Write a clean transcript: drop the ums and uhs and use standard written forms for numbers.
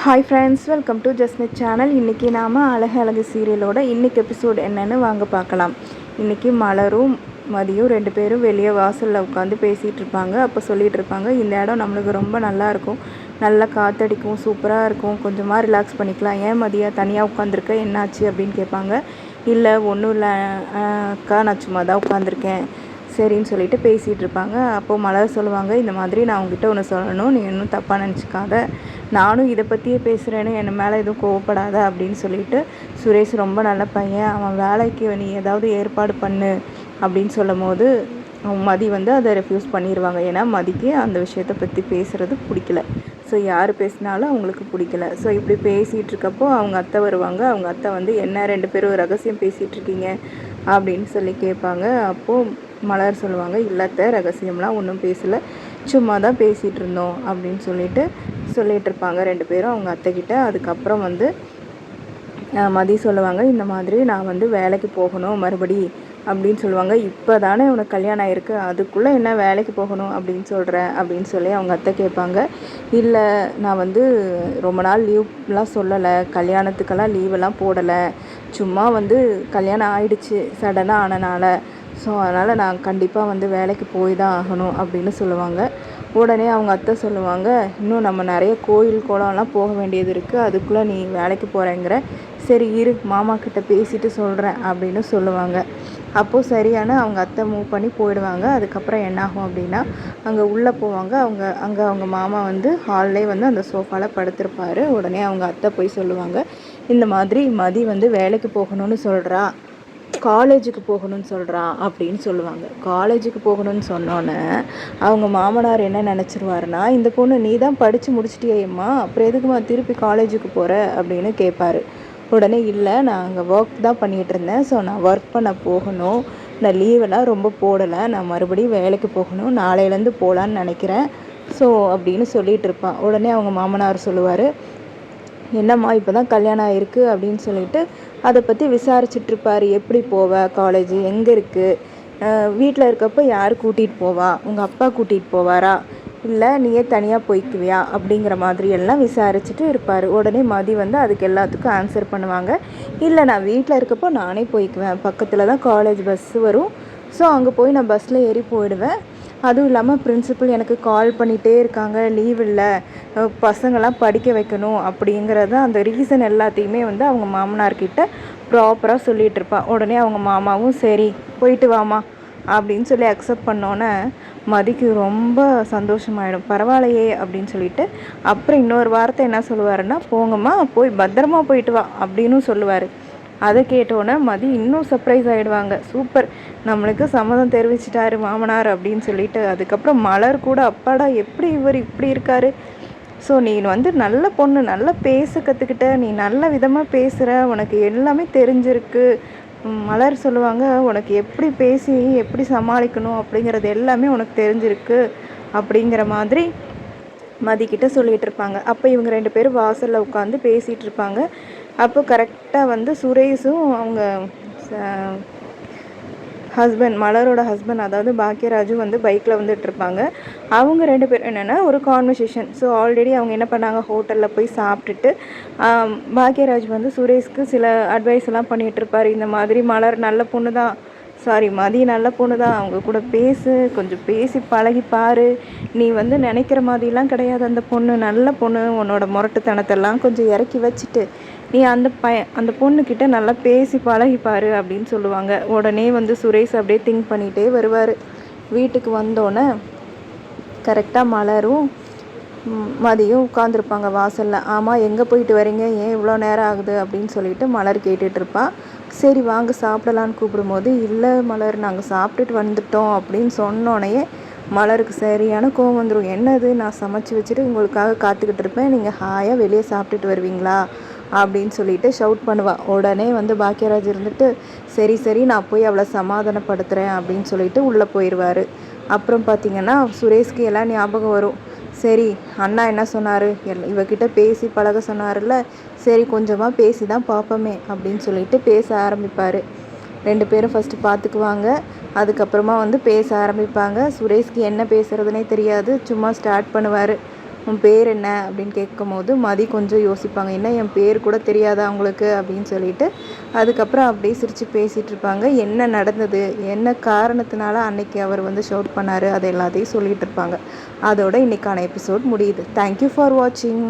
Hi friends, welcome to Jasmith channel. இன்றைக்கி நாம் அழகு அழகு சீரியலோட இன்றைக்கி எபிசோடு என்னென்னு வாங்க பார்க்கலாம். இன்றைக்கி மலரும் மதியும் 2 பேரும் வெளியே வாசலில் உட்காந்து பேசிகிட்டு இருப்பாங்க. அப்போ சொல்லிகிட்டு இருப்பாங்க, இந்த இடம் நம்மளுக்கு ரொம்ப நல்லாயிருக்கும், நல்லா காற்றடிக்கும், சூப்பராக இருக்கும், கொஞ்சமாக ரிலாக்ஸ் பண்ணிக்கலாம். ஏன் மதியா தனியாக உட்காந்துருக்க, என்னாச்சு அப்படின்னு கேட்பாங்க. இல்லை ஒன்றும் இல்லை அக்கா, நான் சும்மா தான் உட்காந்துருக்கேன் சரின்னு சொல்லிட்டு பேசிகிட்டு இருப்பாங்க. அப்போது மலர் சொல்லுவாங்க, இந்த மாதிரி நான் உங்ககிட்ட ஒன்று சொல்லணும், நீ இன்னும் தப்பாக நினச்சிக்காத, நானும் இதை பற்றியே பேசுகிறேன்னு என் மேலே எதுவும் கோவப்படாத அப்படின்னு சொல்லிட்டு, சுரேஷ் ரொம்ப நல்ல பையன், அவன் வேலைக்கு நீ ஏதாவது ஏற்பாடு பண்ணு அப்படின்னு சொல்லும் போது மதி அதை ரெஃப்யூஸ் பண்ணிடுவாங்க. ஏன்னா மதிக்கு அந்த விஷயத்தை பற்றி பேசுகிறது பிடிக்கல. ஸோ யார் பேசினாலும் அவங்களுக்கு பிடிக்கல. ஸோ இப்படி பேசிகிட்டு இருக்கப்போ அவங்க அத்தை வருவாங்க. அவங்க அத்தை என்ன 2 பேரும் ரகசியம் பேசிகிட்டு இருக்கீங்க அப்படின்னு சொல்லி கேட்பாங்க. அப்போது மலர் சொல்லுவாங்க, இல்லத்த ரகசியம்லாம் ஒன்றும் பேசலை, சும்மா தான் பேசிகிட்டு இருந்தோம் அப்படின்னு சொல்லிகிட்டு இருப்பாங்க 2 பேரும் அவங்க அத்தைக்கிட்ட. அதுக்கப்புறம் மதி சொல்லுவாங்க, இந்த மாதிரி நான் வேலைக்கு போகணும் மறுபடி அப்படின்னு சொல்லுவாங்க. இப்போ தானே உனக்கு கல்யாணம் ஆகிருக்கு, அதுக்குள்ளே என்ன வேலைக்கு போகணும் அப்படின்னு சொல்கிறேன் அப்படின்னு சொல்லி அவங்க அத்தை கேட்பாங்க. இல்லை நான் ரொம்ப நாள் லீவ்லாம் சொல்லலை, கல்யாணத்துக்கெல்லாம் லீவெல்லாம் போடலை, சும்மா கல்யாணம் ஆயிடுச்சு சடனாக ஆனனால, ஸோ அதனால் நான் கண்டிப்பாக வேலைக்கு போய் தான் ஆகணும் அப்படின்னு சொல்லுவாங்க. உடனே அவங்க அத்தை சொல்லுவாங்க, இன்னும் நம்ம நிறைய கோயில் குளம்லாம் போக வேண்டியது இருக்குது, அதுக்குள்ளே நீ வேலைக்கு போகிறேங்கிற, சரி இரு மாமா கிட்ட பேசிட்டு சொல்கிறேன் அப்படின்னு சொல்லுவாங்க. அப்போது சரியான அவங்க அத்தை மூவ் பண்ணி போயிடுவாங்க. அதுக்கப்புறம் என்னாகும் அப்படின்னா, அங்கே உள்ளே போவாங்க. அவங்க மாமா ஹால்லே அந்த சோஃபாவில் படுத்திருப்பார். உடனே அவங்க அத்தை போய் சொல்லுவாங்க, இந்த மாதிரி மதி வேலைக்கு போகணும்னு சொல்கிறா, காலேஜுக்கு போகணும்னு சொல்கிறான் அப்படின்னு சொல்லுவாங்க. காலேஜுக்கு போகணும்னு சொன்னோன்னே அவங்க மாமனார் என்ன நினச்சிருவாருன்னா, இந்த பொண்ணு நீ தான் படித்து முடிச்சிட்டியேம்மா, அப்புறம் எதுக்குமா திருப்பி காலேஜுக்கு போகிற அப்படின்னு கேட்பாரு. உடனே இல்லை, நான் அங்கே ஒர்க் தான் பண்ணிகிட்டு இருந்தேன், ஸோ நான் ஒர்க் பண்ண போகணும், நான் லீவெல்லாம் ரொம்ப போடலை, நான் மறுபடியும் வேலைக்கு போகணும், நாளையிலேருந்து போகலான்னு நினைக்கிறேன் ஸோ அப்படின்னு சொல்லிகிட்டு இருப்பான். உடனே அவங்க மாமனார் சொல்லுவார், என்னம்மா இப்போ தான் கல்யாணம் ஆகிருக்கு அப்படின்னு சொல்லிட்டு அதை பற்றி விசாரிச்சிட்ருப்பார். எப்படி போவ, காலேஜ் எங்கே இருக்குது, வீட்டில் இருக்கப்போ யார் கூட்டிகிட்டு போவா, உங்கள் அப்பா கூட்டிகிட்டு போவாரா, இல்லை நீயே தனியாக போய்க்குவியா அப்படிங்கிற மாதிரி எல்லாம் விசாரிச்சுட்டு இருப்பார். உடனே மதி அதுக்கு எல்லாத்துக்கும் ஆன்சர் பண்ணுவாங்க. இல்லை நான் வீட்டில் இருக்கப்போ நானே போய்க்குவேன், பக்கத்தில் தான் காலேஜ் பஸ்ஸு வரும், ஸோ அங்கே போய் நான் பஸ்ஸில் ஏறி போயிடுவேன். அதுவும் இல்லாமல் பிரின்சிபல் எனக்கு கால் பண்ணிகிட்டே இருக்காங்க, லீவ் இல்லை, பசங்களாம் படிக்க வைக்கணும் அப்படிங்கிறத அந்த ரீசன் எல்லாத்தையுமே அவங்க மாமனார்கிட்ட ப்ராப்பராக சொல்லிகிட்டு இருப்பாள். உடனே அவங்க மாமாவும் சரி போயிட்டு வாமா அப்படின்னு சொல்லி அக்செப்ட் பண்ணோன்னே மதிக்கு ரொம்ப சந்தோஷமாயிடும். பரவாயில்லையே அப்படின்னு சொல்லிட்டு அப்புறம் இன்னொரு வார்த்தை என்ன சொல்லுவாருன்னா, போங்கம்மா போய் பத்திரமா போயிட்டு வா அப்படின்னு சொல்லுவார். அதை கேட்டோன்னே மதி இன்னும் சர்ப்ரைஸ் ஆகிடுவாங்க. சூப்பர், நம்மளுக்கு சம்மதம் தெரிவிச்சிட்டாரு மாமனார் அப்படின்னு சொல்லிட்டு. அதுக்கப்புறம் மலர் கூட, அப்பாடா எப்படி இவர் இப்படி இருக்காரு, ஸோ நீ நல்ல பொண்ணு, நல்லா பேச கற்றுக்கிட்ட, நீ நல்ல விதமாக பேசுகிற, உனக்கு எல்லாமே தெரிஞ்சிருக்கு. மலர் சொல்லுவாங்க, உனக்கு எப்படி பேசி எப்படி சமாளிக்கணும் அப்படிங்கிறது எல்லாமே உனக்கு தெரிஞ்சிருக்கு அப்படிங்கிற மாதிரி மதிக்கிட்ட சொல்லிகிட்டு இருப்பாங்க. அப்போ இவங்க 2 பேரும் வாசலில் உட்காந்து பேசிகிட்டு இருப்பாங்க. அப்போ கரெக்டாக சுரேஷும் அவங்க ஹஸ்பண்ட், மலரோட ஹஸ்பண்ட் அதாவது பாக்கியராஜும் பைக்கில் வந்துட்டுருப்பாங்க. அவங்க 2 பேரும் என்னென்னா ஒரு கான்வர்சேஷன். ஸோ ஆல்ரெடி அவங்க என்ன பண்ணாங்க, ஹோட்டலில் போய் சாப்பிட்டுட்டு பாக்கியராஜ் சுரேஷ்க்கு சில அட்வைஸ் எல்லாம் பண்ணிகிட்ருப்பார். இந்த மாதிரி மலர் நல்ல பொண்ணு தான், மதி நல்ல பொண்ணு தான், அவங்க கூட பேசு, கொஞ்சம் பேசி பழகிப்பார், நீ நினைக்கிற மாதிரிலாம் கிடையாது, அந்த பொண்ணு நல்ல பொண்ணு, உன்னோட முரட்டுத்தனத்தெல்லாம் கொஞ்சம் இறக்கி வச்சுட்டு நீ அந்த பொண்ணுக்கிட்ட நல்லா பேசி பழகிப்பார் அப்படின்னு சொல்லுவாங்க. உடனே சுரேஷ் அப்படியே திங்க் பண்ணிகிட்டே வருவார். வீட்டுக்கு வந்தோடனே கரெக்டாக மலரும் மதியம் உட்காந்துருப்பாங்க வாசலில். ஆமாம், எங்கே போயிட்டு வரீங்க, ஏன் இவ்வளோ நேரம் ஆகுது அப்படின்னு சொல்லிட்டு மலர் கேட்டுட்ருப்பா. சரி வாங்க சாப்பிடலான்னு கூப்பிடும்போது, இல்லை மலர் நாங்கள் சாப்பிட்டுட்டு வந்துட்டோம் அப்படின்னு சொன்னோடனே மலருக்கு சரியான கோவம் வந்துடும். என்னது, நான் சமைச்சு வச்சுட்டு உங்களுக்காக காத்துக்கிட்டு இருப்பேன், நீங்கள் ஹாயாக வெளியே சாப்பிட்டுட்டு வருவீங்களா அப்படின்னு சொல்லிட்டு ஷவுட் பண்ணுவாள். உடனே பாக்கியராஜ் இருந்துட்டு சரி நான் போய் அவளை சமாதானப்படுத்துகிறேன் அப்படின்னு சொல்லிட்டு உள்ளே போயிடுவார். அப்புறம் பார்த்திங்கன்னா சுரேஷ்க்கு எல்லாம் ஞாபகம் வரும். சரி அண்ணா என்ன சொன்னார், இவகிட்ட பேசி பழக சொன்னார்ல, சரி கொஞ்சமாக பேசி தான் பார்ப்போமே அப்படின்னு சொல்லிட்டு பேச ஆரம்பிப்பார். 2 பேரும் ஃபஸ்ட்டு பார்த்துக்குவாங்க. அதுக்கப்புறமா பேச ஆரம்பிப்பாங்க. சுரேஷ்க்கு என்ன பேசுகிறதுனே தெரியாது, சும்மா ஸ்டார்ட் பண்ணுவார். உன் பேர் என்ன அப்படின்னு கேட்கும்போது மதி கொஞ்சம் யோசிப்பாங்க, என்ன என் பேர் கூட தெரியாதா அவங்களுக்கு அப்படின்னு சொல்லிட்டு. அதுக்கப்புறம் அப்படியே சிரித்து பேசிகிட்டு இருப்பாங்க. என்ன நடந்தது, என்ன காரணத்தினால அன்னைக்கு அவர் வந்து ஷவுட் பண்ணார், அது எல்லாத்தையும் சொல்லிகிட்டு இருப்பாங்க. அதோட இன்றைக்கான எபிசோட் முடியுது. தேங்க்யூ ஃபார் வாட்சிங்.